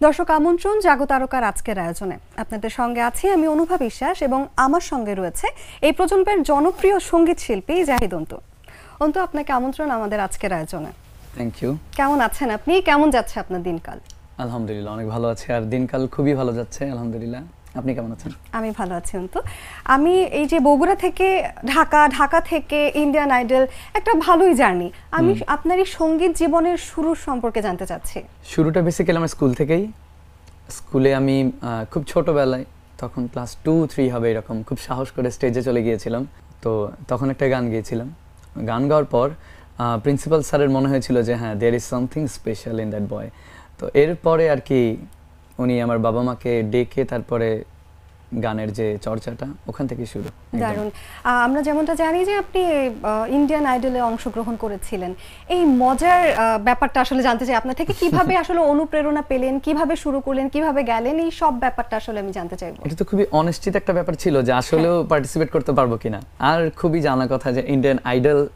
দর্শক আমন্ত্রণ জাগতারকার আজকের আয়োজনে আপনাদের সঙ্গে আছি আমি অনুভা বিশ্বাস এবং আমার সঙ্গে রয়েছে এই প্রজন্মের জনপ্রিয় সঙ্গীত শিল্পী জাহিদ অন্তু। অন্তু, আপনাকে আমন্ত্রণ আমাদের আজকের আয়োজনে। Thank you. কেমন আছেন আপনি? কেমন যাচ্ছে আপনার দিনকাল? আলহামদুলিল্লাহ অনেক ভালো আছি, আর দিনকাল খুবই ভালো যাচ্ছে আলহামদুলিল্লাহ। আপনি কেমন আছেন? আমি ভালো আছি অন্তু। আমি এই যে বগুড়া থেকে ঢাকা থেকে ইন্ডিয়ান আইডল একটা ভালোই জার্নি। আমি আপনার এই সঙ্গীত জীবনের শুরু সম্পর্কে জানতে চাচ্ছি। শুরুটা বেসিক্যালি আমার স্কুল থেকেই। স্কুলে আমি খুব ছোটবেলায়, তখন ক্লাস 2-3 হবে এরকম, খুব সাহস করে স্টেজে চলে গিয়েছিলাম। তো তখন একটা গান গেয়েছিলাম। গান গাওয়ার পর প্রিন্সিপাল স্যারের মনে হয়েছিল যে হ্যাঁ, there is something special in that boy. তো এরপরে আর কি উনি আমার বাবা মাকে ডেকে তারপরে গানের যে চর্চাটা ওখান থেকে শুরু। দারুণ। আমরা যেমনটা জানি যে আপনি ইন্ডিয়ান আইডলে অংশগ্রহণ করেছিলেন, এই মজার ব্যাপারটা আসলে জানতে চাই আপনার থেকে। কিভাবে আসলে অনুপ্রেরণা পেলেন, কিভাবে শুরু করলেন, কিভাবে গেলেন, এই সব ব্যাপারটা আসলে আমি জানতে চাইবো। এটা তো খুবই অনিশ্চিত একটা ব্যাপার ছিল যে আসলেও পার্টিসিপেট করতে পারবো কিনা। আর খুবই জানা কথা যে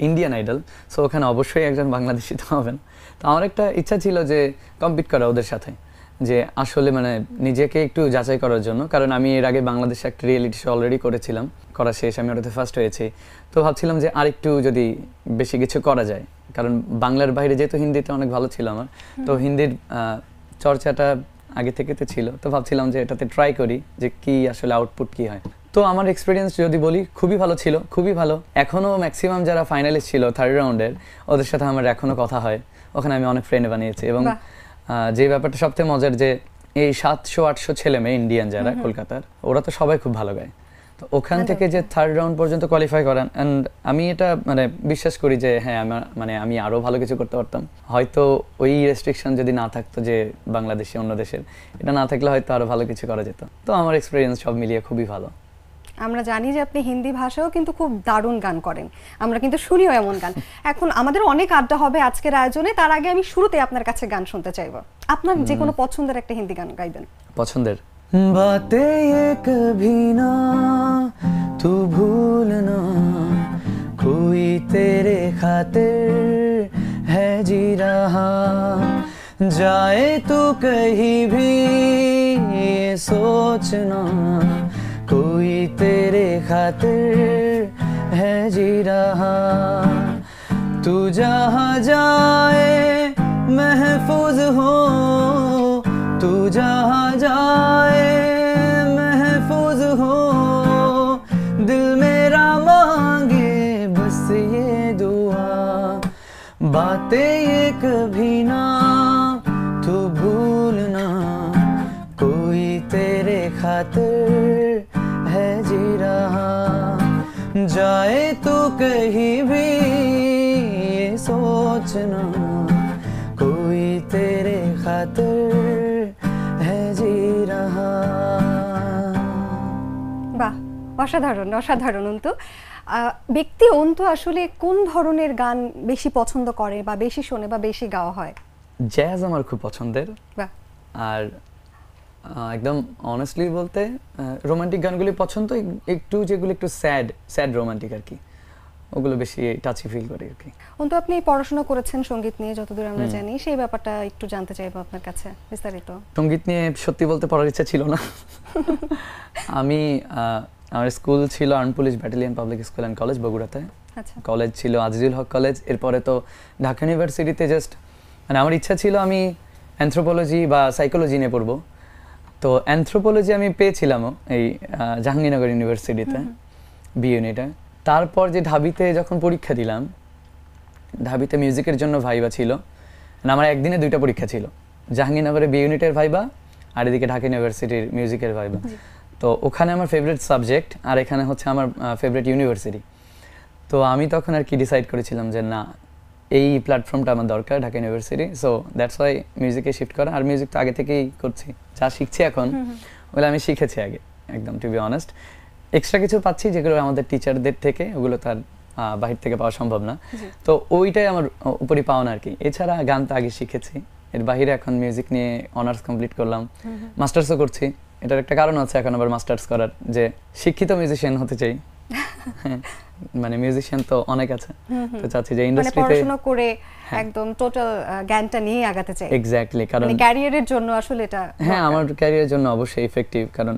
ইন্ডিয়ান আইডল, সো ওখানে অবশ্যই একজন বাংলাদেশি তো হবেন। তো আমার একটা ইচ্ছা ছিল যে কম্পিট করা ওদের সাথে, যে আসলে মানে নিজেকে একটু যাচাই করার জন্য। কারণ আমি এর আগে বাংলাদেশে একটা রিয়েলিটি শো অলরেডি করেছিলাম, করা শেষ, আমি ওটাতে ফার্স্ট হয়েছি। তো ভাবছিলাম যে আরেকটু যদি বেশি কিছু করা যায়, কারণ বাংলার বাইরে যেহেতু হিন্দিতে অনেক ভালো ছিল আমার, তো হিন্দির চর্চাটা আগে থেকে তো ছিল। তো ভাবছিলাম যে এটাতে ট্রাই করি যে কি আসলে আউটপুট কি হয়। তো আমার এক্সপিরিয়েন্স যদি বলি, খুবই ভালো ছিল, খুবই ভালো। এখনও ম্যাক্সিমাম যারা ফাইনালিস্ট ছিল থার্ড রাউন্ডের, ওদের সাথে আমার এখনও কথা হয়। ওখানে আমি অনেক ফ্রেন্ড বানিয়েছি। এবং যে ব্যাপারটা সবথেকে মজার, যে এই 700-800 ছেলে মেয়ে ইন্ডিয়ান যারা কলকাতার, ওরা তো সবাই খুব ভালো গায়। তো ওখান থেকে যে থার্ড রাউন্ড পর্যন্ত কোয়ালিফাই করেন, অ্যান্ড আমি এটা মানে বিশ্বাস করি যে হ্যাঁ, আমি আরও ভালো কিছু করতে পারতাম। হয়তো ওই রেস্ট্রিকশন যদি না থাকতো যে বাংলাদেশি অন্য দেশের, এটা না থাকলে হয়তো আরও ভালো কিছু করা যেত। তো আমার এক্সপিরিয়েন্স সব মিলিয়ে খুবই ভালো। আমরা জানি যে আপনি হিন্দি ভাষাও কিন্তু খুব দারুণ গান করেন, আমরা কিন্তু শুনিও এমন গান। এখন আমাদের অনেক আড্ডা হবে আজকের আয়োজনে, তার আগে আমি শুরুতে আপনার কাছে গান শুনতে চাইবো। আপনার যে কোনো পছন্দের একটা হিন্দি গান গাইবেন। পছন্দের বাতেं ये कभी ना तू भूलना, कोई तेरे खातिर है जी रहा, जाए तू कहीं भी ये सोचना, कोई तेरे खातिर है जी रहा, तू जहाँ जाए महफूज हो, तू जहाँ जाए महफूज हो, दिल मेरा मांगे बस ये दुआ, बातें ये कभी ना तू भूलना, कोई तेरे खातिर है जी रहा, जाए तू कहीं भी ये सोचना, कोई तेरे खातिर है जी रहा। বাহ, অসাধারণ অসাধারণ। অন্তু, ব্যক্তি অন্তু আসলে কোন ধরনের গান বেশি পছন্দ করে বা বেশি শোনে বা বেশি গাওয়া হয়? জ্যাজ আমার খুব পছন্দের। বাহ। আর একদম অনেস্টলি বলতে রোমান্টিক গানগুলি পছন্দ, একটু যেগুলো একটু স্যাড রোমান্টিক আর কি, ওগুলো বেশি টাচি ফিল করি আর কি। অন্তু, আপনি পড়াশোনা করেছেন সঙ্গীত নিয়ে যতদূর আমরা জানি, সেই ব্যাপারটা একটু জানতে চাইবো আপনার কাছে বিস্তারিত। সঙ্গীত নিয়ে সত্যি বলতে পড়ার ইচ্ছা ছিল না। আমি আমার স্কুল ছিল armed police battalion public school and college বগুড়াতে। কলেজ ছিল আজিজুল হক কলেজ। এরপরে তো ঢাকা ইউনিভার্সিটিতে জাস্ট মানে আমার ইচ্ছা ছিল আমি অ্যানথ্রোপোলজি বা সাইকোলজি নিয়ে পড়বো। তো অ্যানথ্রোপোলজি আমি পেয়েছিলাম এই জাহাঙ্গীরনগর ইউনিভার্সিটিতে বি ইউনিটে। তারপর যে ঢাবিতে যখন পরীক্ষা দিলাম, ঢাবিতে মিউজিকের জন্য ভাইবা ছিল। আমার একদিনে 2টা পরীক্ষা ছিল, জাহাঙ্গীরনগরে বি ইউনিটের ভাইবা আর এদিকে ঢাকা ইউনিভার্সিটির মিউজিকের ভাইবা। তো ওখানে আমার ফেভারিট সাবজেক্ট আর এখানে হচ্ছে আমার ফেভারিট ইউনিভার্সিটি। তো আমি তখন আর কি ডিসাইড করেছিলাম যে না, এই প্ল্যাটফর্মটা আমার দরকার, Dhaka university. So that's why মিউজিকে শিফট করা। আর মিউজিক তো আগে থেকেই করছি, যা শিখছি এখন ওগুলো আমি শিখেছি আগে, একদম টু বি অনেস্ট। এক্সট্রা কিছু পাচ্ছি যেগুলো আমাদের টিচারদের থেকে, ওগুলো তার বাহির থেকে পাওয়া সম্ভব না। তো ওইটাই আমার উপরই পাওয়া না আর কি। এছাড়া গান তো আগে শিখেছি, এর বাহিরে এখন মিউজিক নিয়ে অনার্স কমপ্লিট করলাম, মাস্টার্সও করছি। এটার একটা কারণ আছে এখন আবার মাস্টার্স করার, যে শিক্ষিত মিউজিশিয়ান হতে চাই। মানে মিউজিশিয়ান তো অনেক আছে, তো চাচ্ছি যে মানে ইন্ডাস্ট্রিতে পড়াশোনা করে একদম টোটাল জ্ঞানটা নিয়ে আগাতে চাই। এক্স্যাক্টলি, কারণ মানে ক্যারিয়ারের জন্য আসলে এটা হ্যাঁ আমার ক্যারিয়ারের জন্য অবশ্যই ইফেক্টিভ, কারণ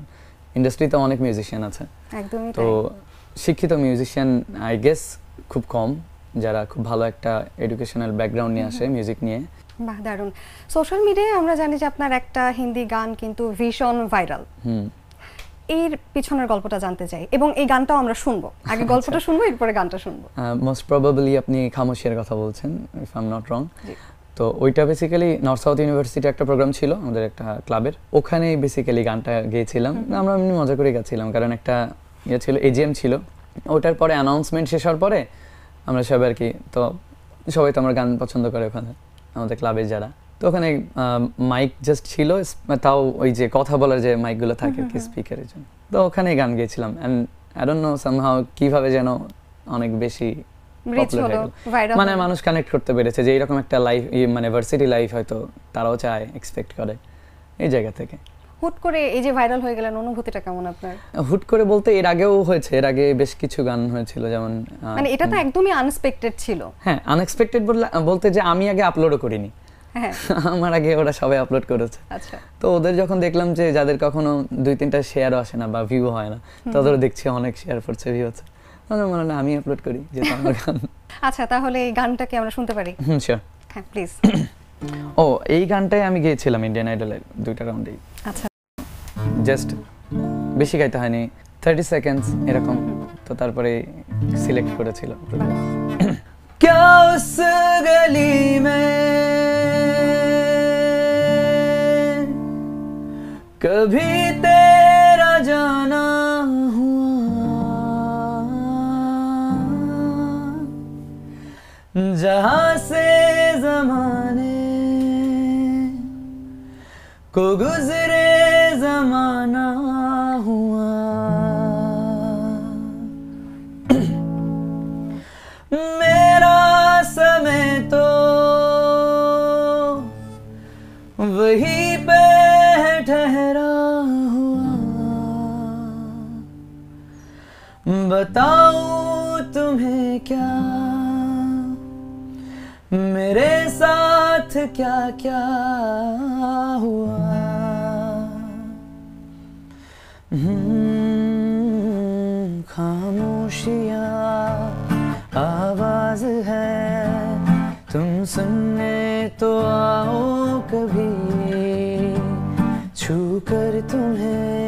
ইন্ডাস্ট্রিতে অনেক মিউজিশিয়ান আছে, একদমই তো তাই। শিক্ষিত মিউজিশিয়ান আই গেস খুব কম, যারা খুব ভালো একটা এডুকেশনাল ব্যাকগ্রাউন্ড নিয়ে আসে মিউজিক নিয়ে। বাহ, দারুণ। সোশ্যাল মিডিয়ায় আমরা জানি যে আপনার একটা হিন্দি গান কিন্তু ভীষণ ভাইরাল। এর পিছনের গল্পটা জানতে চাই এবং এই গানটাও আমরা শুনবো। আগে গল্পটা শুনবো, এরপরে গানটা শুনবো। মোস্ট প্রবাবলি আপনি খামোশিয়ার কথা বলছেন, if I am not wrong. তো ওইটা বেসিক্যালি নর্থ সাউথ ইউনিভার্সিটি একটা প্রোগ্রাম ছিল আমাদের একটা ক্লাবের, ওখানেই বেসিক্যালি গানটা গেয়েছিলাম। আমরা এমনি মজা করে গেছিলাম, কারণ একটা ইয়ে ছিল, এজিএম ছিল। ওটার পরে অ্যানাউন্সমেন্ট শেষ হওয়ার পরে আমরা সবাই আর কি, তো সবাই তো আমার গান পছন্দ করে ওখানে, আমাদের ক্লাবের যারা, তো ওখানে মাইক জাস্ট ছিল, তাও ওই যে কথা বলার যে মাইকগুলো থাকে কি স্পিকারের জন্য, তো ওখানে গান গেয়েছিলাম। And I don't know somehow কিভাবে যেন অনেক বেশি মানে মানুষ কানেক্ট করতে পেরেছে যে এরকম একটা লাইফ, মানে ভার্সিটি লাইফ হয়তো তারাও চায়, এক্সপেক্ট করে এই জায়গা থেকে। হুট করে এই যে ভাইরাল হয়ে গেলেন, অনুভূতিটা কেমন আপনার? হুট করে বলতে এর আগেও হয়েছে, এর আগে বেশ কিছু গান হয়েছিল, যেমন মানে এটা তো একদমই আনএক্সপেক্টেড ছিল। হ্যাঁ আনএক্সপেক্টেড বলতে যে আমি আগে আপলোডও করিনি, আমার আগে ওরা সবাই আপলোড করেছে। আচ্ছা, তো ওদের যখন দেখলাম যে যাদের কখনো 2-3টা শেয়ারও আসে না বা ভিউ হয় না, তাদেরও দেখছি অনেক শেয়ার পড়ছে, ভিউ হচ্ছে, তাহলে মনে হয় আমি আপলোড করি যে আমার গান। আচ্ছা, তাহলে এই গানটাকে আমরা শুনতে পারি? শিওর। হ্যাঁ প্লিজ। ও এই গানটাই আমি গেয়েছিলাম ইন্ডিয়ান আইডলের 2টা রাউন্ডেই। আচ্ছা, জাস্ট বেশি গাইতে হয়নি, 30 সেকেন্ডস এরকম, তো তারপরে সিলেক্ট করেছিল। क्या उस गली में कभी तेरा जाना हुआ, जहां से जमाने को गुजरे जमाना हुआ, मेरा समय तो वहीं पे है ठहरा हुआ, बताऊं तुम्हें क्या मेरे साथ क्या क्या हुआ। खामोशियाँ आवाज है, तुम सुनने तो आओ कभी, छू कर तुम्हें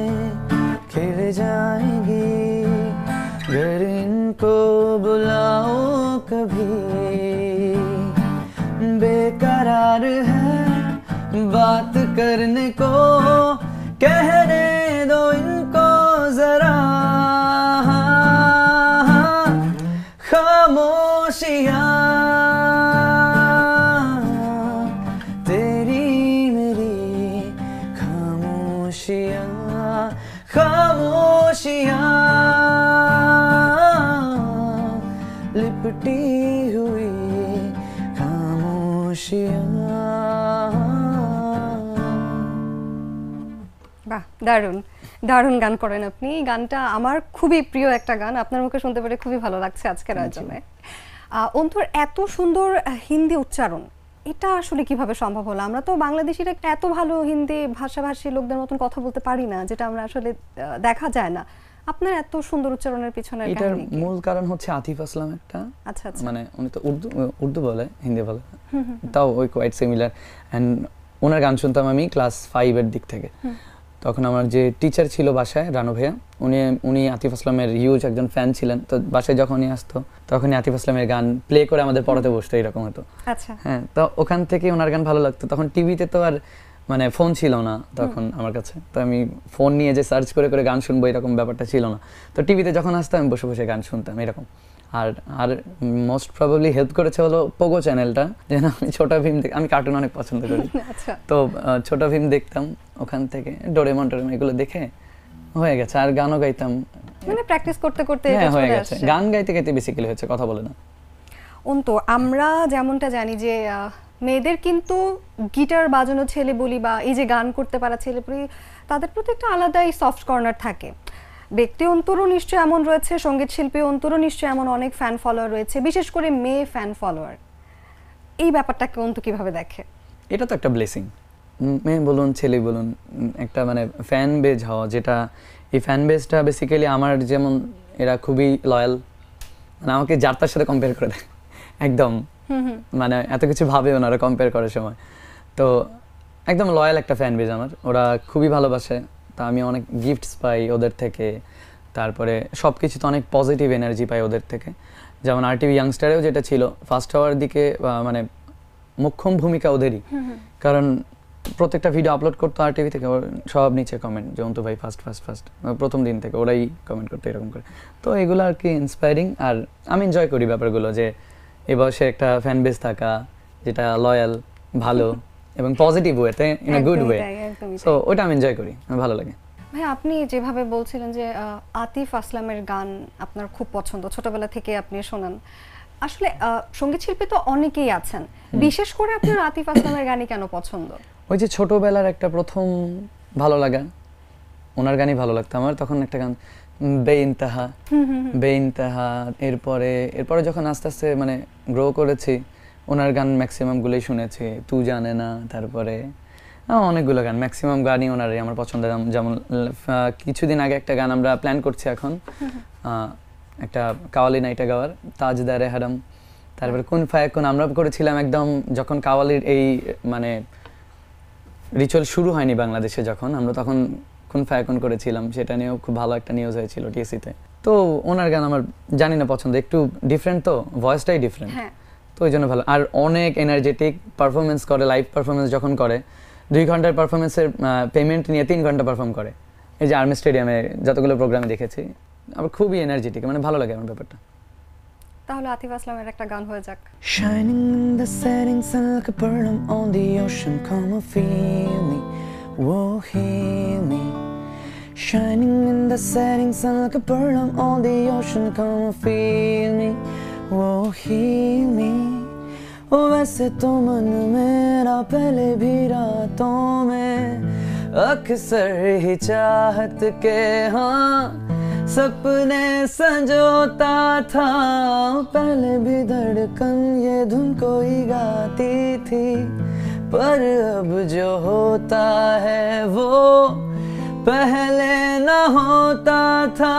खिल जाएंगी, घर इनको बुलाओ कभी। बेकरार है बात करने को, कहने दो इनको जरा, खामोशियाँ तेरी मेरी खामोशियाँ, खामोशियाँ लिपटी हुई खामोशियाँ। বাহ, দারুণ দারুণ গান করেন আপনি। গানটা আমার খুবই প্রিয় একটা গান, আপনার মুখে শুনতে পেরে খুবই ভালো লাগছে আজকের আয়োজনে। অন্তর, এত সুন্দর হিন্দি উচ্চারণ, এটা আসলে কিভাবে সম্ভব হলো? আমরা তো বাংলাদেশিরা এত ভালো হিন্দি ভাষাভাষী লোকদের মতন কথা বলতে পারি না, যেটা আমরা আসলে দেখা যায় না। আপনার এত সুন্দর উচ্চারণের পিছনে এটার মূল কারণ হচ্ছে আতিফ আসলাম একটা, আচ্ছা আচ্ছা, মানে উনি তো উর্দু বলে, হিন্দি বলে, তাও ওই কোয়াইট সিমিলার। অ্যান্ড ওনার গান শুনতাম আমি ক্লাস 5 এর দিক থেকে। তখন আমার যে টিচার ছিল বাসায়, রানু ভাইয়া, উনি আতিফ আসলামের হিউজ একজন ফ্যান ছিলেন। তো বাসায় যখনই আসতো তখনই আতিফ আসলামের গান প্লে করে আমাদের পড়াতে বসতো, এরকম হতো। আচ্ছা, হ্যাঁ, তো ওখান থেকে ওনার গান ভালো লাগতো। তখন টিভিতে তো আর মানে ফোন ছিল না তখন আমার কাছে, তো আমি ফোন নিয়ে যে সার্চ করে করে গান শুনবো এরকম ব্যাপারটা ছিল না। তো টিভিতে যখন আসতাম আমি বসে বসে গান শুনতাম এরকম। আর মোস্ট প্রবাবলি হেল্প করেছে হলো পোগো চ্যানেলটা, যেন আমি ছোট ভীম আমি কার্টুন অনেক পছন্দ করি। তো ছোট ভীম দেখতাম, ওখান থেকে ডোরেমন এগুলো দেখে হয়ে গেছে। আর গানও গাইতাম, মানে প্র্যাকটিস করতে করতে হ্যাঁ হয়ে গেছে। গান গাইতে গাইতে বেসিক্যালি হয়েছে, কথা বলে না। অন্ত, আমরা যেমনটা জানি যে মেয়েদের কিন্তু গিটার বাজানো ছেলে বলি বা এই যে গান করতে পারা ছেলে বলি, তাদের প্রতি একটা আলাদাই সফট কর্নার থাকে। ব্যক্তি অন্তরও নিশ্চয়ই এমন রয়েছে, সঙ্গীত শিল্পী অন্তরও নিশ্চয়ই এমন অনেক ফ্যান ফলোয়ার রয়েছে, বিশেষ করে মেয়ে ফ্যান ফলোয়ার। এই ব্যাপারটাকে অন্তু কিভাবে দেখে? এটা তো একটা ব্লেসিং, মেয়ে বলুন ছেলে বলুন, একটা মানে ফ্যান বেজ হওয়া, যেটা এই ফ্যান বেজটা বেসিক্যালি আমার যেমন এরা খুবই লয়াল, মানে আমাকে যার তার সাথে কম্পেয়ার করে দেয় একদম, মানে এত কিছু ভাবে ওনারা কম্পেয়ার করার সময়। তো একদম লয়াল একটা ফ্যান বেজ আমার, ওরা খুবই ভালোবাসে। তা আমি অনেক গিফটস পাই ওদের থেকে, তারপরে সব কিছুতে অনেক পজিটিভ এনার্জি পাই ওদের থেকে। যেমন RTV ইয়াংস্টারেও যেটা ছিল ফার্স্ট হওয়ার দিকে, মানে মোক্ষম ভূমিকা ওদেরই, কারণ প্রত্যেকটা ভিডিও আপলোড করতো RTV থেকে, সব নিচে কমেন্ট যে অন্তু ভাই ফার্স্ট ফার্স্ট ফার্স্ট, প্রথম দিন থেকে ওরাই কমেন্ট করতো এরকম করে। তো এগুলো আর কি ইন্সপায়ারিং, আর আমি এনজয় করি ব্যাপারগুলো, যে এই বয়সে একটা ফ্যান বেস থাকা যেটা লয়াল, ভালো এবং পজিটিভ ওয়েতে, in a good way. So ওটা আমি এনজয় করি, আমার ভালো লাগে। ভাই আপনি যেভাবে বলছিলেন যে আতিফ আসলামের গান আপনার খুব পছন্দ, ছোটবেলা থেকে আপনি শোনান, আসলে সঙ্গীত শিল্পী তো অনেকেই আছেন, বিশেষ করে আপনার আতিফ আসলামের গানই কেন পছন্দ? ওই যে ছোটবেলার একটা প্রথম ভালো লাগা, ওনার গানই ভালো লাগতো আমার। তখন একটা গান বেইনতাহা, বেইনতাহা, এরপরে যখন আস্তে আস্তে মানে গ্রো করেছি, ওনার গান ম্যাক্সিমাম গুলোই শুনেছি, তু জানে না, তারপরে অনেকগুলো গান, ম্যাক্সিমাম গানই ওনারই আমার পছন্দ। যেমন কিছুদিন আগে একটা গান আমরা প্ল্যান করছি এখন, একটা কাওয়ালি নাইটা গাওয়ার, তাজদারে হারাম, তারপরে কুন ফায়াকুন আমরা করেছিলাম একদম যখন কাওয়ালির এই মানে রিচুয়াল শুরু হয়নি বাংলাদেশে, যখন আমরা তখন কুন ফায়াকুন করেছিলাম, সেটা নিয়েও খুব ভালো একটা নিউজ হয়েছিল TSC-তে। তো ওনার গান আমার জানি না পছন্দ, একটু ডিফারেন্ট, তো ভয়েসটাই ডিফারেন্ট, তো ওই জন্য ভালো। আর অনেক এনার্জেটিক পারফরমেন্স করে, লাইভ পারফরমেন্স যখন করে 2 ঘন্টার পারফরমেন্সের পেমেন্ট নিয়ে 3 ঘন্টা পারফর্ম করে, এই যে আর্মি স্টেডিয়ামে যতগুলো প্রোগ্রামে দেখেছি, আবার খুবই এনার্জেটিক, মানে ভালো লাগে আমার ব্যাপারটা। তাহলে আতিফ আসলামের একটা গান হয়ে যাক। Shining in the setting sun like a pearl on the ocean, come and feel me, whoa, heal me. Shining in the setting sun like a pearl on the ocean, come and feel me, whoa, heal me. ओ वैसे तो मन मेरा पहले भी रातों में अक्सर ही चाहत के हाँ सपने संजोता था, पहले भी धड़कन ये धुन कोई गाती थी, पर अब जो होता है वो पहले न होता था।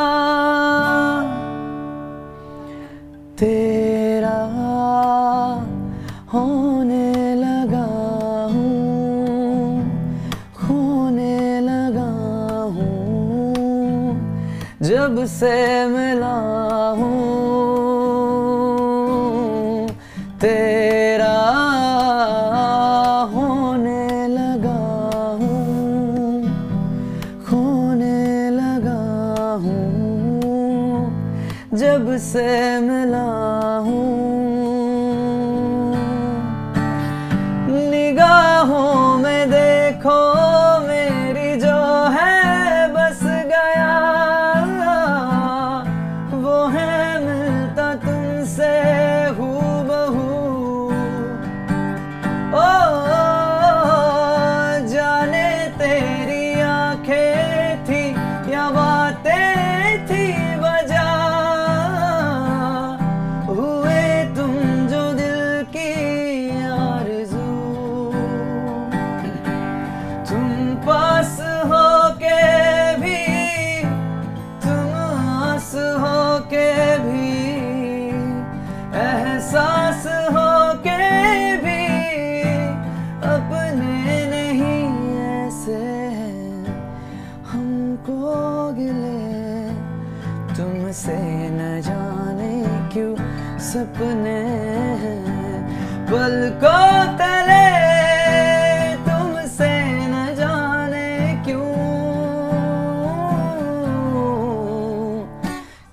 तेरा होने लगा हूँ, खोने लगा हूँ, जब से मिला हूँ, तेरा होने लगा हूँ, खोने लगा हूँ, जब से मिला हूँ। निगाहों में देखो मेरी जो है बस गया, वो है मिलता तुमसे हूबहू। ओ जाने तेरी आंखें थी या बातें थी वजह, हुए तुम जो दिल की आरज़ू, तुम पास हो के भी, तुम आस हो के भी, एहसास हो के भी, अपने नहीं ऐसे हैं हमको गिले, तुमसे न जाने क्यों सपने हैं पलकों तले, तुमसे न जाने क्यों,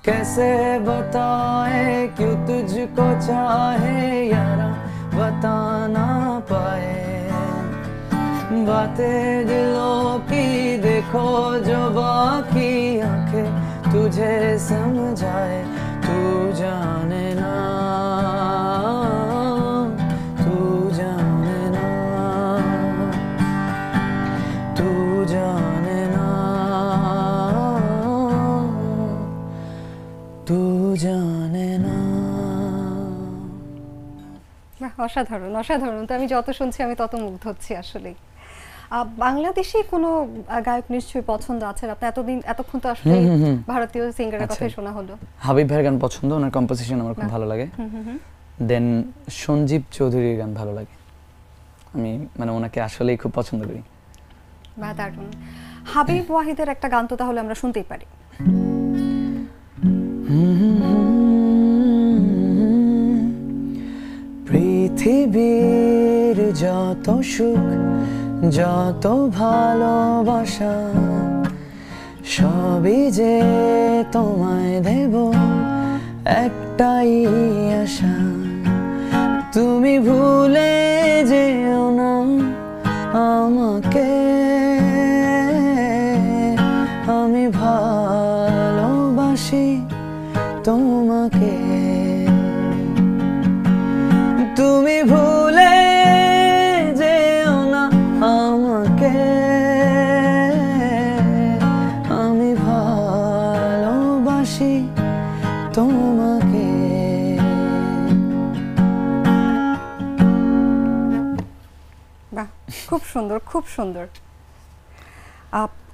कैसे बताए क्यों तुझको चाहे यारा, बता ना पाए बातें दिलों की, देखो जो बाकी आंखें तुझे समझाए, तू जाने ना, तू जाने ना, तू जाने ना, অসাধারণ অসাধারণ। তো আমি যত শুনছি আমি তত মুগ্ধ হচ্ছি আসলে। বাংলাদেশি কোনো গায়ক নিশ্চয়ই পছন্দ আছে আপনার? এতক্ষণ তো আসলে ভারতীয় সিঙ্গারের কথাই শোনা হলো। হাবিব ভাইয়ের গান পছন্দ, ওনার কম্পোজিশন আমার খুব ভালো লাগে। দেন সঞ্জীব চৌধুরীর গান ভালো লাগে, আমি মানে ওনাকে আসলেই খুব পছন্দ করি। বাহ, দারুণ। হাবিব ওয়াহিদের একটা গান তো তাহলে আমরা শুনতেই পারি। পৃথিবীর যত সুখ যত ভালোবাসা সবই যে তোমায় দেব একটাই আশা, তুমি ভুলে যেও না আমাকে, আমি ভালোবাসি তোমাকে, তুমি ভুলে যেও না আমাকে, আমি ভালোবাসি তোমাকে। বাহ, খুব সুন্দর খুব সুন্দর।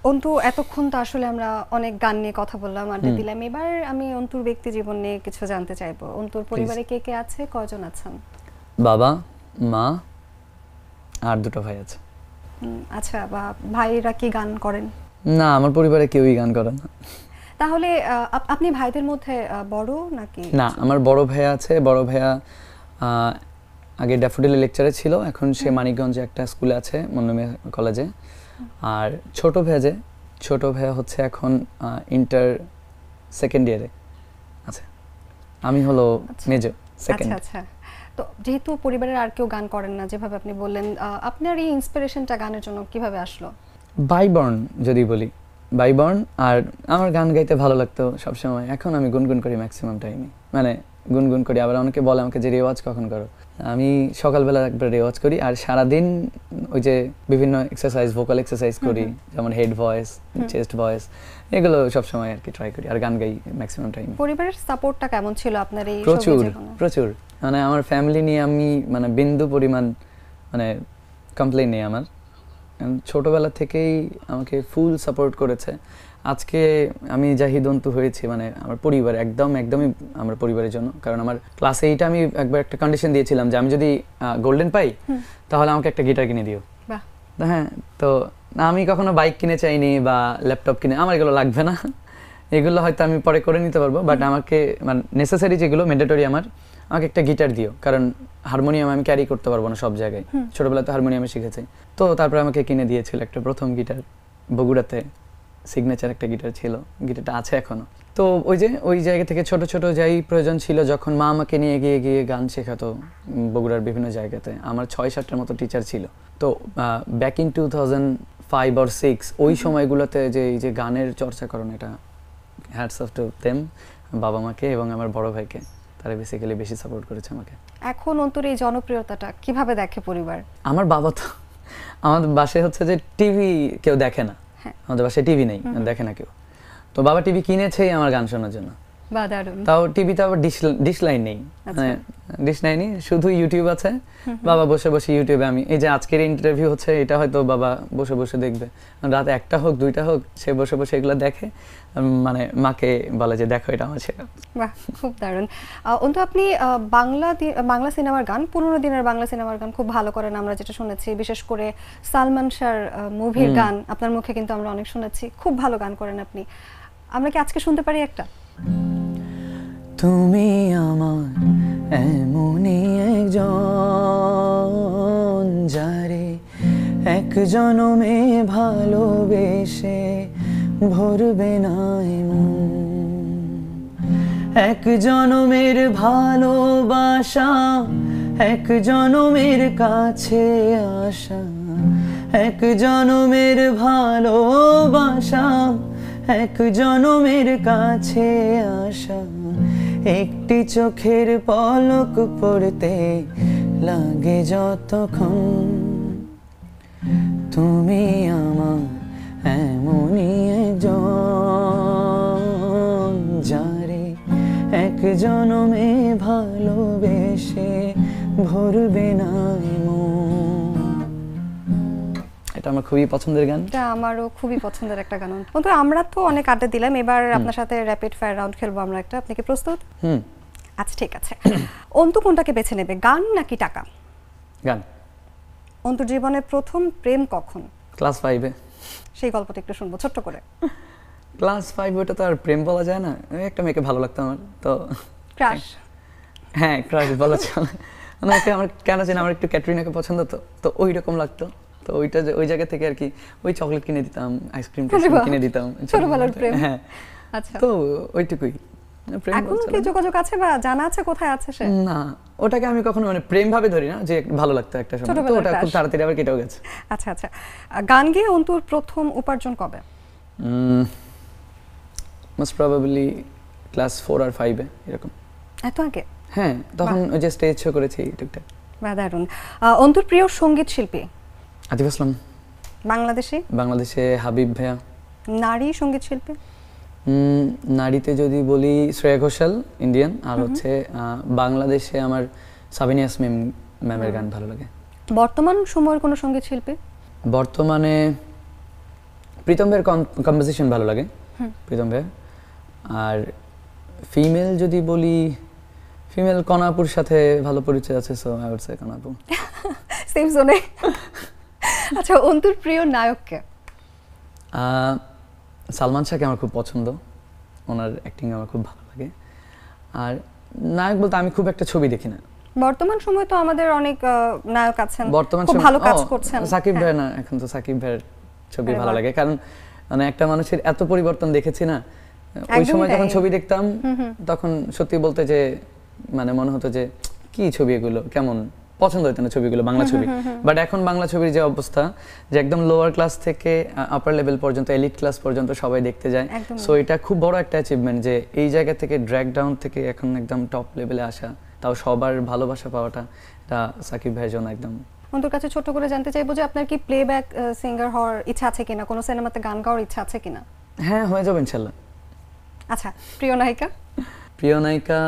অন্তু, এতক্ষণ তো আসলে আমরা অনেক গান নিয়ে কথা বললাম, আড্ডা দিলাম। এবার আমি অন্তুর ব্যক্তি জীবন নিয়ে কিছু জানতে চাইবো। অন্তুর পরিবারে কে কে আছে, কয়জন আছেন? বাবা, মা আর দুটো ভাই আছে। আচ্ছা, বা ভাইরা কি গান করেন? না, আমার পরিবারে কেউই গান করে না। তাহলে আপনি ভাইদের মধ্যে বড় নাকি? না, আমার বড় ভাইয়া আছে। বড় ভাইয়া আগে ড্যাফোডিলে লেকচারে ছিল, এখন সে মানিকগঞ্জে একটা স্কুলে আছে, মন্নমিয়া কলেজে। আর ছোট ভাইয়া হচ্ছে এখন ইন্টার সেকেন্ড ইয়ারে আছে, আমি হলো মেজর সেকেন্ড। আচ্ছা, তো যেহেতু পরিবারের আর কেউ গান করেন না, যেভাবে আপনি বললেন, আপনার এই ইন্সপিরেশনটা গানের জন্য কিভাবে আসলো? বাইবর্ন যদি বলি, বাইবর্ন। আর আমার গান গাইতে ভালো লাগতো সবসময়, এখন আমি গুনগুন করি ম্যাক্সিমাম টাইমে, মানে গুনগুন করি। আবার অনেকে বলে আমাকে যে রেওয়াজ কখন করো, আমি সকালবেলা একবার রেওয়াজ করি, আর সারাদিন ওই যে বিভিন্ন এক্সারসাইজ, ভোকাল এক্সারসাইজ করি, যেমন হেড ভয়েস, চেস্ট ভয়েস, এগুলো সবসময় আর কি ট্রাই করি, আর গান গাই ম্যাক্সিমাম টাইম। পরিবারের সাপোর্টটা কেমন ছিল আপনার এই প্রচুর, মানে আমার ফ্যামিলি নিয়ে আমি মানে বিন্দু পরিমাণ মানে কমপ্লেইন নেই আমার। ছোটবেলা থেকেই আমাকে ফুল সাপোর্ট করেছে। আজকে আমি জাহিদ অন্তু হয়েছি মানে আমার পরিবার একদমই আমার পরিবারের জন্য। কারণ আমার ক্লাস 8 আমি একবার একটা কন্ডিশন দিয়েছিলাম যে আমি যদি গোল্ডেন পাই তাহলে আমাকে একটা গিটার কিনে দিও। হ্যাঁ, তো আমি কখনো বাইক কিনে চাইনি বা ল্যাপটপ কিনে, আমার এগুলো লাগবে না, এগুলো হয়তো আমি পরে করে নিতে পারবো, বাট আমাকে মানে নেসেসারি যেগুলো ম্যান্ডেটরি আমাকে একটা গিটার দিও, কারণ হারমোনিয়াম আমি ক্যারি করতে পারবো না সব জায়গায়, ছোটবেলায় তো হারমোনিয়ামে শিখেছি। তো তারপরে আমাকে কিনে দিয়েছিল একটা প্রথম গিটার, বগুড়াতে সিগনেচার একটা গিটার ছিল, গিটারটা আছে এখনো। তো ওই জায়গা থেকে ছোট ছোট যাই প্রয়োজন ছিল, যখন মা আমাকে নিয়ে গিয়ে গান শেখাতো বগুড়ার বিভিন্ন জায়গাতে, আমার 6-7টার মতো টিচার ছিল। তো ব্যাক ইন 2005 or 6 ওই সময়গুলোতে যে এই যে গানের চর্চা করেন, এটা হ্যাটস অফ টু দেম, বাবা মাকে এবং আমার বড় ভাইকে, তারা বেসিক্যালি বেশি সাপোর্ট করেছে আমাকে। এখন অন্তর এই জনপ্রিয়তাটা কিভাবে দেখে পরিবার? আমার বাবা তো, আমাদের বাসায় হচ্ছে যে টিভি কেউ দেখে না, আমাদের বাসায় টিভি নেই, দেখে না কেউ। তো বাবা টিভি কিনেছেই আমার গান শোনার জন্য, তাও টিভিতে আবার ডিশ লাইন নেই, মানে ডিশ লাইন নেই, শুধু ইউটিউব আছে। বাবা বসে বসে ইউটিউবে, আমি এই যে আজকের ইন্টারভিউ হচ্ছে এটা হয়তো বাবা বসে বসে দেখবে, রাত 1টা হোক 2টা হোক, সে বসে বসে এগুলো দেখে, মানে মাকে বলে যে দেখো এটা আমার শেখা। বাহ, খুব দারুণ। অন্তু, আপনি বাংলা সিনেমার গান, পুরোনো দিনের বাংলা সিনেমার গান খুব ভালো করেন আমরা যেটা শুনেছি, বিশেষ করে সালমান শাহর মুভির গান আপনার মুখে কিন্তু আমরা অনেক শুনেছি, খুব ভালো গান করেন আপনি। আমরা কি আজকে শুনতে পারি একটা? তুমি আমার এমনই একজন যারে এক জনমে ভালোবেসে ভরবে না মন, এক জনমের ভালোবাসা, এক জনমের কাছে আসা, এক জনমের ভালোবাসা, এক জনমের কাছে আসা, একটি চোখের পলক পড়তে লাগে যতক্ষণ, তুমি আমার এমনই একজন যারে এক জনমে ভালোবেসে ভরবে না মন। এটা আমার খুবই পছন্দের গান। এটা আমারও খুবই পছন্দের একটা গান। বন্ধু আমরা তো অনেক আড্ডা দিলাম, এবার আপনার সাথে র্যাপিড ফায়ার রাউন্ড খেলবো আমরা একটা। আপনি কি প্রস্তুত? আচ্ছা ঠিক আছে। অন্তু কোনটাকে বেছে নেবে, গান নাকি টাকা? গান। অন্তুর জীবনের প্রথম প্রেম কখন? ক্লাস 5-এ। সেই গল্পটা একটু শুনবো ছোট্ট করে। ক্লাস 5 ওটা তো আর প্রেম বলা যায় না, একটা মেয়েকে ভালো লাগতো আমার, তো ক্রাশ। হ্যাঁ ক্রাশ বলা চলে। মানে আমার কেন জানি আমার একটু ক্যাটরিনাকে পছন্দ, তো তো ওই রকম লাগতো, তো ওইটা ওই জায়গা থেকে আর কি ওই চকলেট কিনে দিতাম, আইসক্রিম কিনে দিতাম, ছোটবেলার প্রেম। হ্যাঁ আচ্ছা, তো ওইটুকুই। এখন কি যোগাযোগ আছে বা জানা আছে কোথায় আছে সে? না, ওটাকে আমি কখনো মানে প্রেম ভাবে ধরি না, যে ভালো লাগতো একটা সময়, তো ওটা খুব তাড়াতাড়ি আবার কেটেও গেছে। আচ্ছা আচ্ছা, গান গেয়ে অন্তুর প্রথম উপার্জন কবে? মোস্ট প্রবাবলি ক্লাস 4 আর 5-এ এরকম। এত আগে? হ্যাঁ, তখন ওই যে স্টেজ শো করেছি টুকটাক। বাহ, দারুণ। অন্তুর প্রিয় সঙ্গীত শিল্পী? আতিফ আসলাম। বাংলাদেশে হাবিব ভাইয়া। নারী সঙ্গীত শিল্পী? নারীতে যদি বলি শ্রেয়া ঘোষাল, ইন্ডিয়ান। আর হচ্ছে বাংলাদেশে আমার সাবিনা ইয়াসমিন ম্যামের গান ভালো লাগে। বর্তমান সময়ের কোন সঙ্গীত শিল্পী? বর্তমানে প্রীতম ভাইয়ের কম্পোজিশন ভালো লাগে, প্রীতম ভাই। আর ফিমেল যদি বলি, ফিমেল কনাপুর সাথে ভালো পরিচয় আছে, so I would say Kanapur. Same জোনে। আচ্ছা, অন্তুর প্রিয় নায়ক কে? সালমান শাহকে আমার খুব পছন্দ, ওনার অ্যাক্টিং আমার খুব ভালো লাগে। আর নায়ক বলতে আমি খুব একটা ছবি দেখি না। বর্তমান সময় তো আমাদের অনেক নায়ক আছেন, বর্তমান খুব ভালো কাজ করছেন। সাকিব ভাই না, এখন তো সাকিব ভাইয়ের ছবি ভালো লাগে, কারণ মানে একটা মানুষের এত পরিবর্তন দেখেছি না। ওই সময় যখন ছবি দেখতাম তখন সত্যি বলতে যে মানে মনে হতো যে কি ছবি এগুলো, কেমন পছন্দ হতো না ছবিগুলো, বাংলা ছবি। বাট এখন বাংলা ছবির যে অবস্থা, যে একদম লোয়ার ক্লাস থেকে আপার লেভেল পর্যন্ত, এলিট ক্লাস পর্যন্ত সবাই দেখতে যায়। সো এটা খুব বড় একটা অ্যাচিভমেন্ট যে এই জায়গা থেকে ড্র্যাগ ডাউন থেকে এখন একদম টপ লেভেলে আসা, তাও সবার ভালোবাসা পাওয়াটা, এটা সাকিব ভাইয়ের জন্য একদম। অন্তুর কাছে ছোট করে জানতে চাইবো যে আপনার কি প্লেব্যাক সিঙ্গার হওয়ার ইচ্ছা আছে কিনা, কোনো সিনেমাতে গান গাওয়ার ইচ্ছা আছে কিনা? হ্যাঁ, হয়ে যাবে ইনশাআল্লাহ। আচ্ছা, প্রিয় নায়িকা? প্রিয় নায়িকা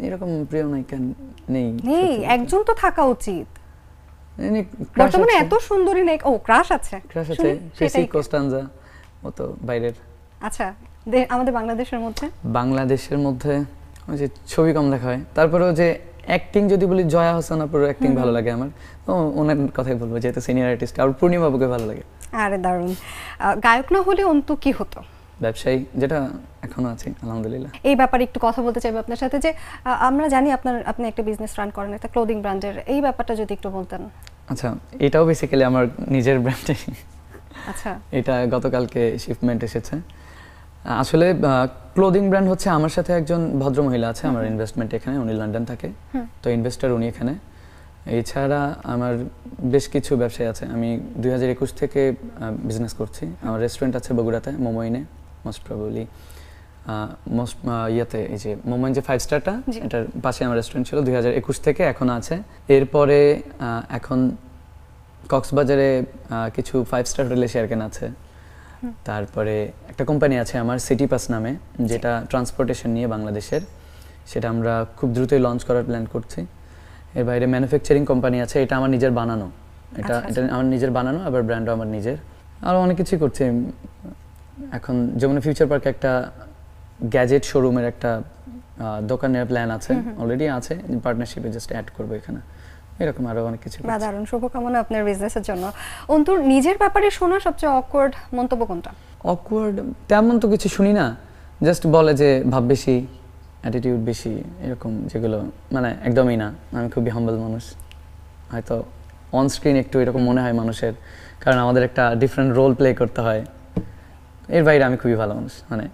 এরকম প্রিয় নায়িকা নেই। একজন তো থাকা উচিত বর্তমানে, এত সুন্দরী নায়িকা। ও, ক্রাশ আছে? ক্রাশ আছে, ক্রিসি কোস্টানজা, ও তো বাইরের। আচ্ছা, আমাদের বাংলাদেশের মধ্যে ওই যে ছবি কম দেখা হয়, তারপরেও যে অ্যাক্টিং যদি বলি, জয়া হোসেন আপুর অ্যাক্টিং ভালো লাগে আমার, তো ওনার কথাই বলবো যেহেতু সিনিয়র আর্টিস্ট। আর পূর্ণিমা বাবুকে ভালো লাগে। আরে দারুণ। গায়ক না হলে অন্তু কি হতো? ব্যবসায়ী, যেটা এখনো আছে আলহামদুলিল্লাহ। এই ব্যাপারে একটু কথা বলতে চাইবো আপনার সাথে, যে আমরা জানি আপনি একটা বিজনেস রান করেন, একটা ক্লোদিং ব্র্যান্ডের, এই ব্যাপারটা যদি একটু বলতেন। আচ্ছা, এটাও বেসিক্যালি আমার নিজের ব্র্যান্ডে। আচ্ছা, এটা গতকালকে শিপমেন্ট এসেছে। আসলে ক্লোদিং ব্র্যান্ড হচ্ছে, আমার সাথে একজন ভদ্র মহিলা আছে আমার ইনভেস্টমেন্ট এখানে, উনি লন্ডন থাকে, তো ইনভেস্টর উনি এখানে। এছাড়া আমার বেশ কিছু ব্যবসায় আছে। আমি 2021 থেকে বিজনেস করছি। আমার রেস্টুরেন্ট আছে বগুড়াতে, মোমোইনে, মোস্ট প্রবাবলি ইয়েতে, এই যে মোমোইন যে 5 স্টারটা, এটার পাশে আমার রেস্টুরেন্ট ছিল 2021 থেকে, এখন আছে। এরপরে এখন কক্সবাজারে কিছু 5 স্টার হোটেলে শেয়ার কেনা আছে। তারপরে একটা কোম্পানি আছে আমার, সিটি পাস নামে, যেটা ট্রান্সপোর্টেশন নিয়ে বাংলাদেশের, সেটা আমরা খুব দ্রুতই লঞ্চ করার প্ল্যান করছি। এর বাইরে ম্যানুফ্যাকচারিং কোম্পানি আছে, এটা আমার নিজের বানানো, এটা আমার নিজের বানানো, আবার ব্র্যান্ডও আমার নিজের। আরও অনেক কিছুই করছি। এখন যেমন ফিউচার পার্কে একটা গ্যাজেট শোরুমের একটা দোকানের প্ল্যান আছে, অলরেডি আছে, পার্টনারশিপে জাস্ট অ্যাড করবো এখানে। এরকম আরো অনেক কিছু। দারুণ, শুভকামনা আপনার বিজনেসের জন্য। অন্তুর নিজের ব্যাপারে শোনা সবচেয়ে অকওয়ার্ড মন্তব্য কোনটা? অকওয়ার্ড তেমন তো কিছু শুনি না, জাস্ট বলে যে ভাব বেশি, অ্যাটিটিউড বেশি, এরকম, যেগুলো মানে একদমই না। আমি খুবই হাম্বল মানুষ, হয়তো অন স্ক্রিন একটু এরকম মনে হয় মানুষের, কারণ আমাদের একটা ডিফারেন্ট রোল প্লে করতে হয়। এর বাইরে আমি খুবই ভালো মানুষ, মানে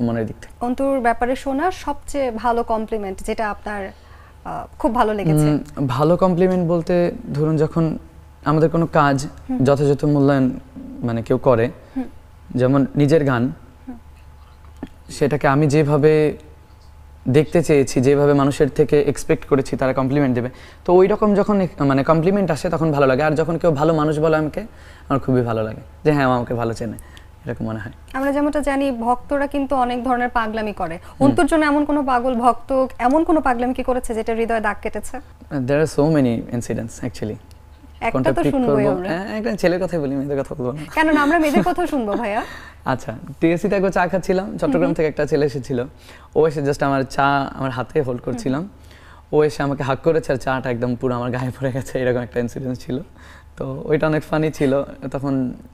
মনের দিক থেকে। অন্তুর ব্যাপারে শোনা সবচেয়ে ভালো কমপ্লিমেন্ট যেটা আপনার খুব ভালো লেগেছে? ভালো কমপ্লিমেন্ট বলতে, ধরুন যখন আমাদের কোনো কাজ যথাযথ মূল্যায়ন মানে কেউ করে, যেমন নিজের গান, সেটাকে আমি যেভাবে দেখতে চেয়েছি, যেভাবে মানুষের থেকে এক্সপেক্ট করেছি তারা কমপ্লিমেন্ট দেবে, তো ওই রকম যখন মানে কমপ্লিমেন্ট আসে তখন ভালো লাগে। আর যখন কেউ ভালো মানুষ বলে আমাকে, আমার খুবই ভালো লাগে যে হ্যাঁ, আমাকে ভালো চেনে, এরকম মনে হয়। আমরা যেমনটা জানি ভক্তরা কিন্তু অনেক ধরনের পাগলামি করে, অন্তর জন্য এমন কোনো পাগল ভক্ত এমন কোনো পাগলামি কি করেছে যেটা হৃদয়ে দাগ কেটেছে? There are so many incidents actually. একটা তো শুনবোই আমরা। একটা ছেলের কথাই বলি, মেয়েদের কথা বলবো না। কেন না, আমরা মেয়েদের কথা শুনবো ভাইয়া। আচ্ছা, টিএসসি তে একবার চা খাচ্ছিলাম, চট্টগ্রাম থেকে একটা ছেলে এসেছিল। ও এসে জাস্ট আমার চা আমার হাতে হোল্ড করছিলাম, ও এসে আমাকে হাগ করেছে আর চাটা একদম পুরো আমার গায়ে পড়ে গেছে, এরকম একটা ইনসিডেন্ট ছিল। তো ওইটা অনেক ফানি ছিল, তখন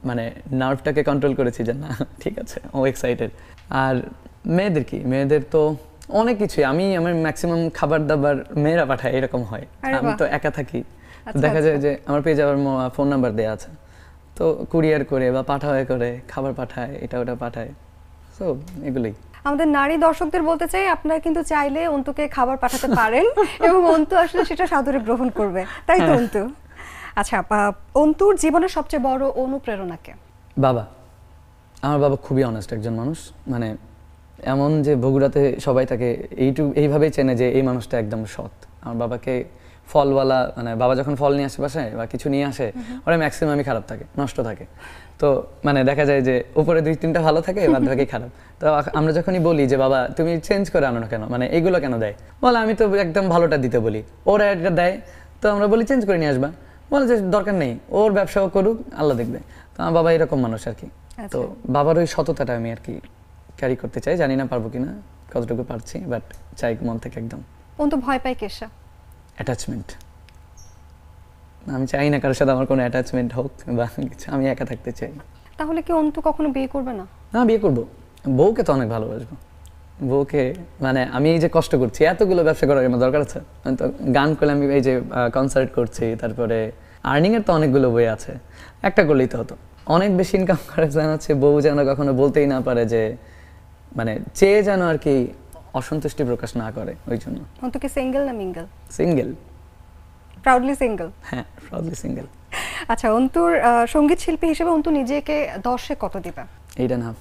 মানে নার্ভটাকে কন্ট্রোল করেছি যে না ঠিক আছে, ও এক্সাইটেড। আর মেয়েদের তো অনেক কিছুই, আমি আমার ম্যাক্সিমাম খাবার দাবার মেয়েরা পাঠায়, এরকম হয়। আমি তো একা থাকি, দেখা যায় যে আমার পেজে আবার ফোন নাম্বার দেওয়া আছে, তো কুরিয়ার করে বা পাঠায় করে খাবার পাঠায়, এটা ওটা পাঠায়, সো এগুলোই। আমাদের নারী দর্শকদের বলতে চাই, আপনারা কিন্তু চাইলে অন্তুকে খাবার পাঠাতে পারেন এবং অন্তু আসলে সেটা সাদরে গ্রহণ করবে, তাই তো অন্তু? আচ্ছা, অন্তুর জীবনের সবচেয়ে বড় অনুপ্রেরণাকে? বাবা। আমার বাবা খুবই অনেস্ট একজন মানুষ, মানে এমন যে বগুড়াতে সবাই তাকে এইভাবেই চেনে যে এই মানুষটা একদম সৎ। আমার বাবাকে ফলওয়ালা, মানে বাবা যখন ফল নিয়ে আসে বাসায় বা কিছু নিয়ে আসে, ওরা ম্যাক্সিমামই খারাপ থাকে, নষ্ট থাকে। তো মানে দেখা যায় যে উপরে 2-3টা ভালো থাকে, বাদ বাকি খারাপ। তো আমরা যখনই বলি যে বাবা তুমি চেঞ্জ করে আনো না কেন, মানে এইগুলো কেন দেয়, বলে আমি তো একদম ভালোটা দিতে বলি, ওরা এটা দেয়, তো আমরা বলি চেঞ্জ করে নিয়ে আসবা, বলে যে দরকার নেই, ওর ব্যবসাও করুক, আল্লাহ দেখবে। তো আমার বাবা এরকম মানুষ আর কি। তো বাবার ওই সততাটা আমি আর কি ক্যারি করতে চাই, জানি না পারবো কিনা, কতটুকু পারছি, বাট চাই মন থেকে একদম। অন্তু ভয় পায় কেসা? অ্যাটাচমেন্ট। আমি চাই না কারোর সাথে আমার কোনো অ্যাটাচমেন্ট হোক বা কিছু, আমি একা থাকতে চাই। তাহলে কি অন্তু কখনো বিয়ে করবে না? না, বিয়ে করব, বউকে তো অনেক ভালোবাসবো। বউকে মানে আমি এই যে কষ্ট করছি, এতগুলো ব্যবসা করার আমার দরকার আছে? আমি তো গান করলে, আমি এই যে কনসার্ট করছি, তারপরে আর্নিং এর তো অনেকগুলো বই আছে, একটা করলেই তো হতো। অনেক বেশি ইনকাম করার প্ল্যান আছে, বউ যেন কখনো বলতেই না পারে যে, মানে চেয়ে যেন আর কি অসন্তুষ্টি প্রকাশ না করে, ওই জন্য। অন্তু কি সিঙ্গেল না মিঙ্গেল? সিঙ্গেল। Proudly single? হ্যাঁ, প্রাউডলি সিঙ্গেল। আচ্ছা, অন্তুর সঙ্গীত শিল্পী হিসেবে অন্তু নিজেকে 10-এ কত দিবে? 8.5।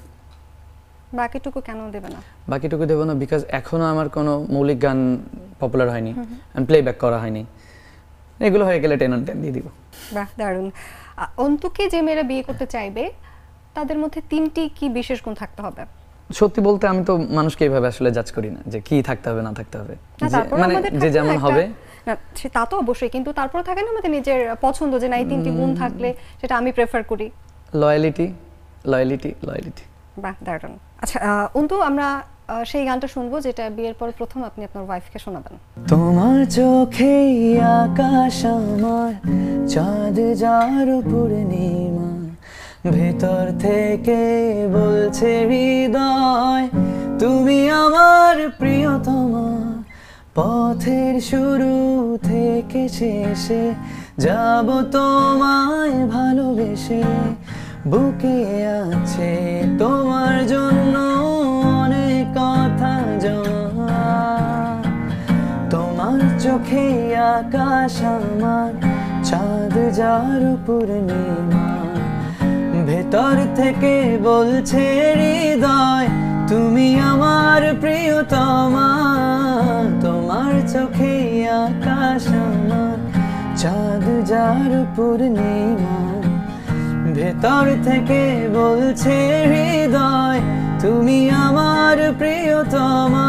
বাকিটুকু কেন দেবে না? বাকিটুকু দেবো না বিকজ এখনো আমার কোনো মৌলিক গান পপুলার হয়নি, প্লেব্যাক করা হয়নি, এগুলো হয়ে গেলে 10/10 দিয়ে দিব। বাহ, দারুণ। অন্তুকে যে মেয়েরা বিয়ে করতে চাইবে তাদের মধ্যে 3টি কি বিশেষ গুণ থাকতে হবে? সত্যি বলতে আমি তো মানুষকে এইভাবে আসলে জাজ করি না যে কি থাকতে হবে না থাকতে হবে, মানে যে যেমন হবে না, তা তো অবশ্যই, কিন্তু তারপরে থাকে না আমাদের নিজের পছন্দ, যে না এই 3টি গুণ থাকলে সেটা আমি প্রেফার করি। Loyalty, loyalty, loyalty. বাহ, দারুণ। আচ্ছা অন্তু, আমরা সেই গানটা শুনবো যেটা বিয়ের পর প্রথম আপনি আপনার ওয়াইফকে শোনাবেন। তোমার চোখে আকাশ আমার, চাঁদ যার পূর্ণিমা, ভেতর থেকে বলছে হৃদয় তুমি আমার প্রিয়তমা, পথের শুরু থেকে শেষে যাব তোমায় ভালোবেসে, বুকে আছে তোমার জন্য অনেক কথা জমা, তোমার চোখে আকাশ আমার, চাঁদ যার পূর্ণিমা, ভেতর থেকে বলছে হৃদয় তুমি আমার প্রিয়তমা, তোমার চোখে আকাশ আমার, চাঁদ যার পূর্ণিমা, ভেতর থেকে বলছে হৃদয় তুমি আমার প্রিয়তমা।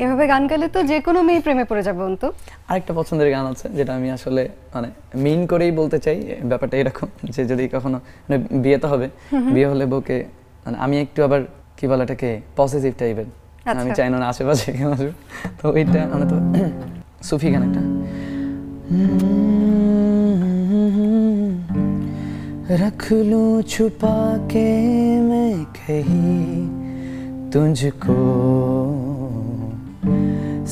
এভাবে গান গাইলে তো যে কোনো মেয়ে প্রেমে পড়ে যাবে অন্তু। আরেকটা পছন্দের গান আছে যেটা আমি আসলে মানে মিন করেই বলতে চাই, ব্যাপারটা এরকম যে যদি কখনো মানে বিয়ে তো হবে, বিয়ে হলে বউকে মানে আমি একটু আবার কি বলে এটাকে পজিটিভ টাইপের, আমি চাই না আশেপাশে কেউ আসুক, তো ওইটা মানে তো সুফি গান একটা, रख लूं छुपा के मैं कहीं तुझको,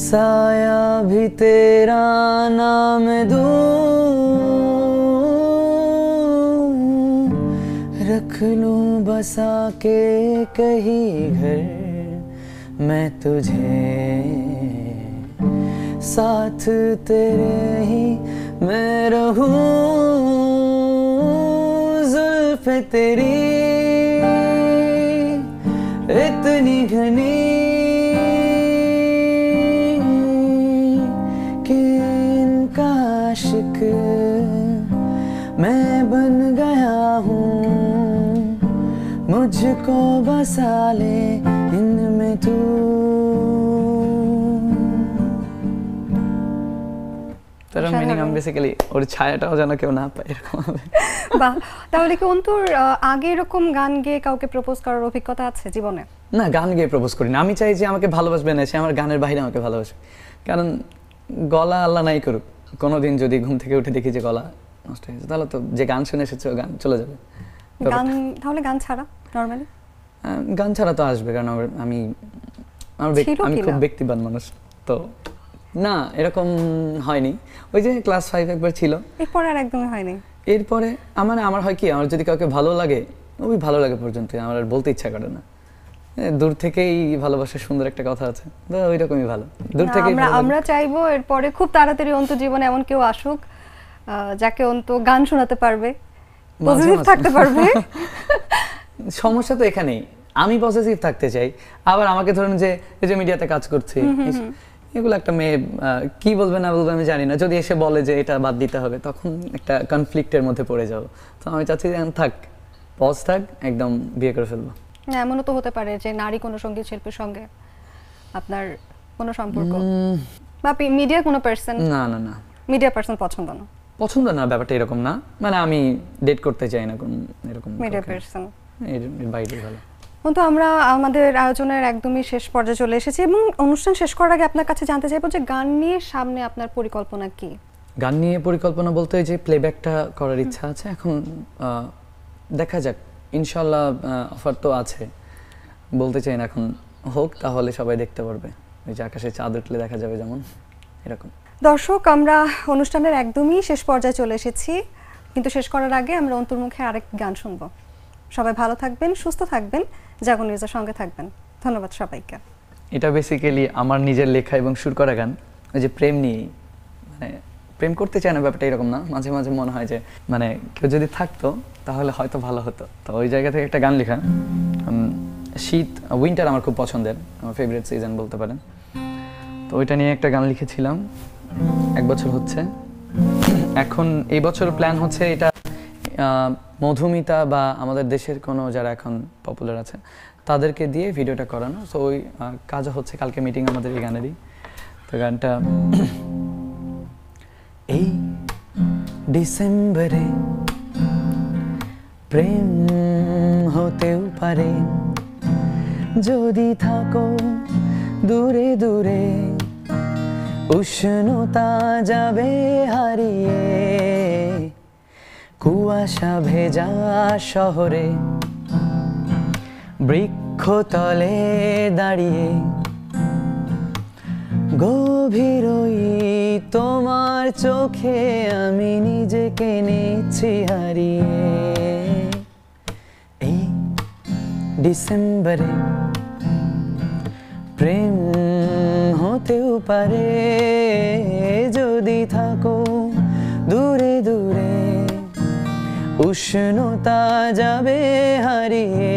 साया भी तेरा नाम दूं, रख लूं बसा के कहीं घर मैं तुझे, साथ तेरे ही मैं रहूं, जुल्फ़े तेरी इतनी घनी कि इनका आशिक मैं बन गया मुझको बसा ले इनमें तू। তার মিনিং আমি বেসিক্যালি ওর ছায়াটাও যেন কেউ না পায় এরকম হবে। বাহ, তাহলে কি অন্তুর আগে এরকম গান গেয়ে কাউকে প্রপোজ করার অভিজ্ঞতা আছে জীবনে? না, গান গেয়ে প্রপোজ করি না। আমি চাই যে আমাকে ভালোবাসবে না, সে আমার গানের বাইরে আমাকে ভালোবাসবে। কারণ গলা আল্লাহ নাই করুক, কোনোদিন যদি ঘুম থেকে উঠে দেখি যে গলা নষ্ট হয়ে গেছে, তাহলে তো যে গান শুনে এসেছে ও গান চলে যাবে। গান তাহলে গান ছাড়া নরমালি? গান ছাড়া তো আসবে, কারণ আমি খুব ব্যক্তিবান মানুষ তো। না, এরকম হয়নি। ওই যে ক্লাস 5 একবার ছিল, এরপর আর একদমই হয়নি। এরপরে আমার হয় কি, আমার যদি কাউকে ভালো লাগে ওই ভালো লাগে পর্যন্ত, আমার আর বলতে ইচ্ছা করে না। দূর থেকেই ভালোবাসার সুন্দর একটা কথা আছে, তো ওই রকমই ভালো। দূর থেকেই আমরা চাইবো এরপরে খুব তাড়াতাড়ি অন্তু জীবনে এমন কেউ আসুক যাকে অন্তু গান শোনাতে পারবে, পজিটিভ থাকতে পারবে। সমস্যা তো এখানেই, আমি পজিটিভ থাকতে চাই, আবার আমাকে ধরুন যে এই যে মিডিয়াতে কাজ করছি, এগুলো একটা মেয়ে কি বলবে না বলবে আমি জানি না, যদি এসে বলে যে এটা বাদ দিতে হবে, তখন একটা কনফ্লিক্টের মধ্যে পড়ে যাবো। তো আমি চাচ্ছি যে থাক, পজ থাক, একদম বিয়ে করে ফেলবো। এমনও তো হতে পারে যে নারী কোনো সঙ্গীত শিল্পীর সঙ্গে আপনার কোনো সম্পর্ক, বা মিডিয়ার কোনো পার্সন? না না না, মিডিয়া পার্সন পছন্দ না? পছন্দ না, ব্যাপারটা এরকম না, মানে আমি ডেট করতে চাই না কোন এরকম মিডিয়া পার্সন, এর বাইরে ভালো। কিন্তু আমরা আমাদের আয়োজনের একদমই শেষ পর্যায়ে চলে এসেছি, এবং অনুষ্ঠান শেষ করার আগে আপনার কাছে জানতে চাইবো যে গান নিয়ে সামনে আপনার পরিকল্পনা কি? গান নিয়ে পরিকল্পনা বলতে যে প্লেব্যাকটা করার ইচ্ছা আছে, এখন দেখা যাক, ইনশাআল্লাহ অফার তো আছে, বলতে চাই না, এখন হোক তাহলে সবাই দেখতে পারবে, ওই যে আকাশে চাঁদ উঠলে দেখা যাবে যেমন এরকম। দর্শক, আমরা অনুষ্ঠানের একদমই শেষ পর্যায়ে চলে এসেছি, কিন্তু শেষ করার আগে আমরা অন্তুর মুখে আরেক গান শুনবো। সবাই ভালো থাকবেন, সুস্থ থাকবেন, জাগো নিউজের সঙ্গে থাকবেন। ধন্যবাদ সবাইকে। এটা বেসিক্যালি আমার নিজের লেখা এবং সুর করা গান, ওই যে প্রেম নিয়ে, মানে প্রেম করতে চায় না ব্যাপারটা এরকম না, মাঝে মাঝে মনে হয় যে মানে কেউ যদি থাকতো তাহলে হয়তো ভালো হতো, তো ওই জায়গা থেকে একটা গান লেখা। শীত, উইন্টার আমার খুব পছন্দের, আমার ফেভারিট সিজন বলতে পারেন, তো ওইটা নিয়ে একটা গান লিখেছিলাম। 1 বছর হচ্ছে এখন, এই বছর প্ল্যান হচ্ছে এটা মধুমিতা বা আমাদের দেশের কোনো যারা এখন পপুলার আছে তাদেরকে দিয়ে ভিডিওটা করানো, সো ওই কাজও হচ্ছে, কালকে মিটিং আমাদের এই গানেরই। তো গানটা এই ডিসেম্বরে প্রেম হতেও পারে, যদি থাকো দূরে দূরে উষ্ণতা যাবে হারিয়ে, কুয়াশা ভেজা শহরে বৃক্ষতলে দাঁড়িয়ে, গভীর ওই তোমার চোখে আমি নিজেকে নিচ্ছি হারিয়ে। এই ডিসেম্বরে প্রেম হতেও পারে, যদি থাকো দূরে দূরে উষ্ণতা যাবে হারিয়ে।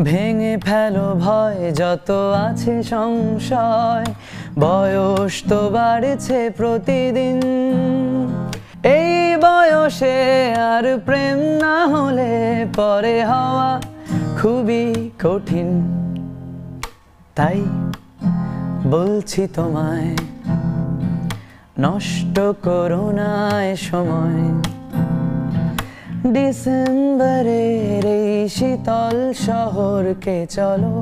ভেঙে ফেলো ভয় যত আছে সংশয়, বয়স তো বাড়ছে প্রতিদিন, এই বয়সে আর প্রেম না হলে পরে হওয়া খুবই কঠিন। তাই বলছি তোমায়, নষ্ট করো না সময়, ডিসেম্বরের এই শীতল শহরকে চলো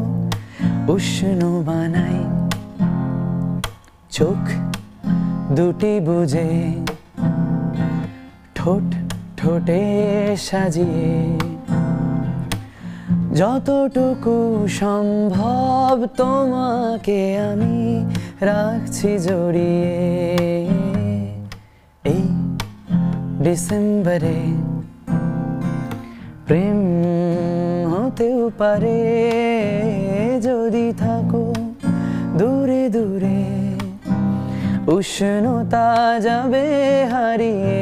উষ্ণ বানাই, চোখ দুটি বুজে ঠোঁট ঠোঁটে সাজিয়ে, যতটুকু সম্ভব তোমাকে আমি রাখছি জড়িয়ে। এই ডিসেম্বরে প্রেম হতেও পারে, যদি থাকো দূরে দূরে উষ্ণতা যাবে হারিয়ে।